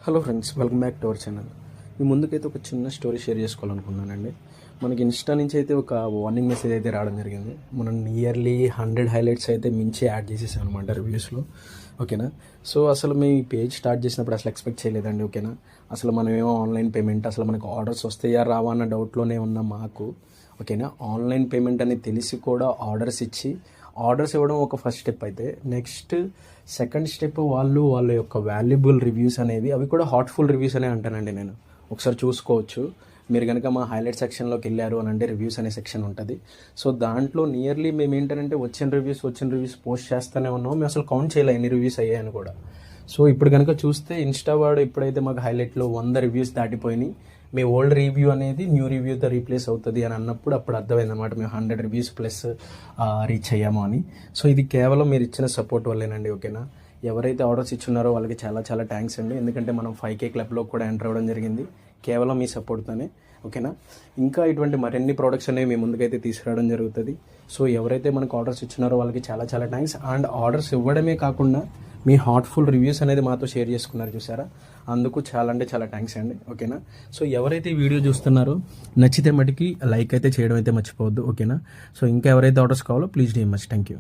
Hello friends, welcome back to our channel. మీ ముందుకైతే ఒక చిన్న స్టోరీ షేర్ చేసుకోవాలనుకున్నానండి. మనకి ఇన్స్టా నుంచి అయితే ఒక వార్నింగ్ మెసేజ్ అయితే రావడం జరిగింది. మనం నియర్లీ 100 హైలైట్స్ అయితే మించి యాడ్ చేసేసాం అనమాట రివ్యూస్లో. ఓకేనా. సో అసలు మేము ఈ పేజ్ స్టార్ట్ చేసినప్పుడు అసలు ఎక్స్పెక్ట్ చేయలేదండి. ఓకేనా. అసలు మనమేమో ఆన్లైన్ పేమెంట్, అసలు మనకు ఆర్డర్స్ వస్తాయా రావా అన్న డౌట్లోనే ఉన్న మాకు, ఓకేనా, ఆన్లైన్ పేమెంట్ అని తెలిసి కూడా ఆర్డర్స్ ఇవ్వడం ఒక ఫస్ట్ స్టెప్ అయితే, నెక్స్ట్ సెకండ్ స్టెప్ వాళ్ళ యొక్క వాల్యుబుల్ రివ్యూస్ అనేవి, అవి కూడా హార్ట్ఫుల్ రివ్యూస్ అనే అంటానండి నేను. ఒకసారి చూసుకోవచ్చు మీరు కనుక మా హైలైట్ సెక్షన్లోకి వెళ్ళారు అని అంటే, రివ్యూస్ అనే సెక్షన్ ఉంటుంది. సో దాంట్లో నియర్లీ మేము ఏంటంటే వచ్చిన రివ్యూస్ పోస్ట్ చేస్తూనే ఉన్నాం. మేము అసలు కౌంట్ చేయలే ఎన్ని రివ్యూస్ అయ్యాయని కూడా. సో ఇప్పుడు కనుక చూస్తే ఇన్స్టా వాడు ఎప్పుడైతే మాకు హైలైట్లో 100 రివ్యూస్ దాటిపోయినాయి, మీ ఓల్డ్ రివ్యూ అనేది న్యూ రివ్యూతో రీప్లేస్ అవుతుంది అని అన్నప్పుడు అప్పుడు అర్థమైంది అనమాట మేము 100 రివ్యూస్ ప్లస్ రీచ్ అయ్యాము అని. సో ఇది కేవలం మీరు ఇచ్చిన సపోర్ట్ వల్లేనండి. ఓకేనా. ఎవరైతే ఆర్డర్స్ ఇచ్చున్నారో వాళ్ళకి చాలా చాలా థ్యాంక్స్ అండి. ఎందుకంటే మనం 5K క్లబ్లో కూడా ఎంటర్ అవ్వడం జరిగింది కేవలం మీ సపోర్ట్తోనే. ఓకేనా. ఇంకా ఇటువంటి మరిన్ని ప్రోడక్ట్స్ అనేవి మీ ముందుకైతే తీసుకురావడం జరుగుతుంది. సో ఎవరైతే మనకు ఆర్డర్స్ ఇచ్చున్నారో వాళ్ళకి చాలా చాలా థ్యాంక్స్. అండ్ ఆర్డర్స్ ఇవ్వడమే కాకుండా మీ హార్ట్ఫుల్ రివ్యూస్ అనేది మాతో షేర్ చేసుకున్నారు చూసారా, అందుకు చాలా అంటే చాలా థ్యాంక్స్ అండి. ఓకేనా. సో ఎవరైతే ఈ వీడియో చూస్తున్నారో నచ్చితే మటుకి లైక్ అయితే చేయడం అయితే మర్చిపోవద్దు. ఓకేనా. సో ఇంకా ఎవరైతే ఆర్డర్స్ కావాలో please do much. Thank you.